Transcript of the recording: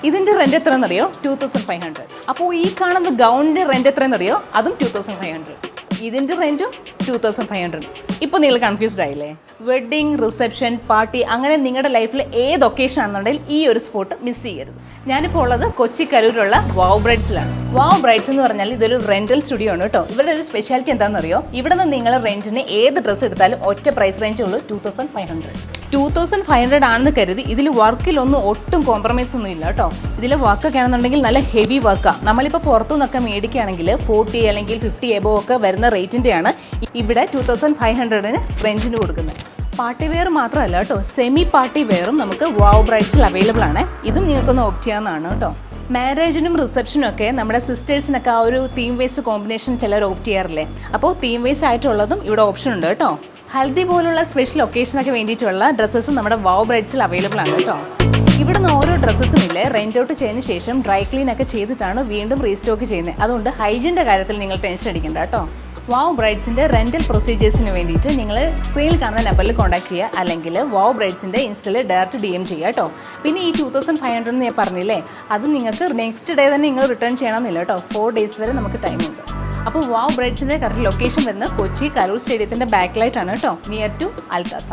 ഇതിൻ്റെ റെൻറ്റ് എത്രയെന്നറിയോ? 2500. അപ്പോൾ ഈ കാണുന്ന ഗൗണിൻ്റെ റെൻറ്റ് എത്രയെന്നറിയോ? അതും 2500. ഇതിൻ്റെ റെൻറ്റും 2500. ഇപ്പോൾ നിങ്ങൾ കൺഫ്യൂസ്ഡ് ആയില്ലേ? വെഡ്ഡിങ്, റിസപ്ഷൻ, പാർട്ടി, അങ്ങനെ നിങ്ങളുടെ ലൈഫിൽ ഏത് ഒക്കേഷൻ ആണെന്നുണ്ടെങ്കിൽ ഈ ഒരു സ്പോട്ട് മിസ് ചെയ്യരുത്. ഞാനിപ്പോൾ ഉള്ളത് കൊച്ചി കരൂരുള്ള വാവ് ബ്രൈഡ്സിലാണ്. വാവ് ബ്രൈഡ്സ് എന്ന് പറഞ്ഞാൽ ഇതൊരു റെന്റൽ സ്റ്റുഡിയോ ആണ് കേട്ടോ. ഇവരുടെ ഒരു സ്പെഷ്യാലിറ്റി എന്താണെന്നറിയോ? ഇവിടെ നിന്ന് നിങ്ങൾ റെന്റിന് ഏത് ഡ്രസ്സ് എടുത്താലും ഒറ്റ പ്രൈസ് റേഞ്ചേ ഉള്ളൂ, 2500 ആണെന്ന് കരുതി ഇതിൽ വർക്കിലൊന്നും ഒട്ടും കോംപ്രമൈസ് ഒന്നും ഇല്ല കേട്ടോ. ഇതിൽ വർക്കൊക്കെ ആണെന്നുണ്ടെങ്കിൽ നല്ല ഹെവി വർക്കാണ്. നമ്മളിപ്പോൾ പുറത്തുനിന്നൊക്കെ മേടിക്കുകയാണെങ്കിൽ 40 അല്ലെങ്കിൽ 50 എബോ ഒക്കെ വരുന്ന റേറ്റിൻ്റെയാണ് ഇവിടെ 2500-ന് റെന്റിന് കൊടുക്കുന്നത്. പാർട്ടി വെയർ മാത്രമല്ല കേട്ടോ, സെമി പാർട്ടി വെയറും നമുക്ക് വാവ് ബ്രൈഡ്സിൽ അവൈലബിൾ ആണ്. ഇതും നിങ്ങൾക്കൊന്ന് ഓപ്റ്റ് ചെയ്യാവുന്നതാണ് കേട്ടോ. മാരേജിനും റിസപ്ഷനും ഒക്കെ നമ്മുടെ സിസ്റ്റേഴ്സിനൊക്കെ ആ ഒരു തീം വേസ് കോമ്പിനേഷൻ ചിലർ ഓപ്റ്റ് ചെയ്യാറില്ലേ? അപ്പോൾ തീം വേസ് ആയിട്ടുള്ളതും ഇവിടെ ഓപ്ഷൻ ഉണ്ട് കേട്ടോ. ഹൽദി പോലുള്ള സ്പെഷ്യൽ ഒക്കേഷനൊക്കെ വേണ്ടിയിട്ടുള്ള ഡ്രസ്സസും നമ്മുടെ വാവ് ബ്രൈഡ്സിൽ അവൈലബിൾ ആണ് കേട്ടോ. ഇവിടുന്ന് ഓരോ ഡ്രസ്സസും ഇല്ലേ റെന്റ് ഔട്ട് ചെയ്തതിന് ശേഷം ഡ്രൈ ക്ലീൻ ഒക്കെ ചെയ്തിട്ടാണ് വീണ്ടും റീസ്റ്റോക്ക് ചെയ്യുന്നത്. അതുകൊണ്ട് ഹൈജീൻ്റെ കാര്യത്തിൽ നിങ്ങൾ ടെൻഷൻ അടിക്കണ്ട കേട്ടോ. വാവ് ബ്രൈഡ്സിൻ്റെ റെൻ്റൽ പ്രൊസീജിയേഴ്സിന് വേണ്ടിയിട്ട് നിങ്ങൾ സ്ക്രീനിൽ കാണുന്ന നമ്പറിൽ കോൺടാക്ട് ചെയ്യുക, അല്ലെങ്കിൽ വാവ് ബ്രൈഡ്സിൻ്റെ ഇൻസ്റ്റയിൽ ഡയറക്റ്റ് DM ചെയ്യുക കേട്ടോ. പിന്നെ ഈ 2500 എന്ന് ഞാൻ പറഞ്ഞില്ലേ, അത് നിങ്ങൾക്ക് നെക്സ്റ്റ് ഡേ തന്നെ നിങ്ങൾ റിട്ടേൺ ചെയ്യണമെന്നില്ല കേട്ടോ. 4 days വരെ നമുക്ക് ടൈമുണ്ട്. അപ്പോൾ വാവ് ബ്രൈഡ്സിൻ്റെ കറക്റ്റ് ലൊക്കേഷൻ വരുന്നത് കൊച്ചി കരൂർ സ്റ്റേഡിയത്തിൻ്റെ ബാക്കിലായിട്ടാണ് കേട്ടോ, നിയർ ടു അൽക്കാസ.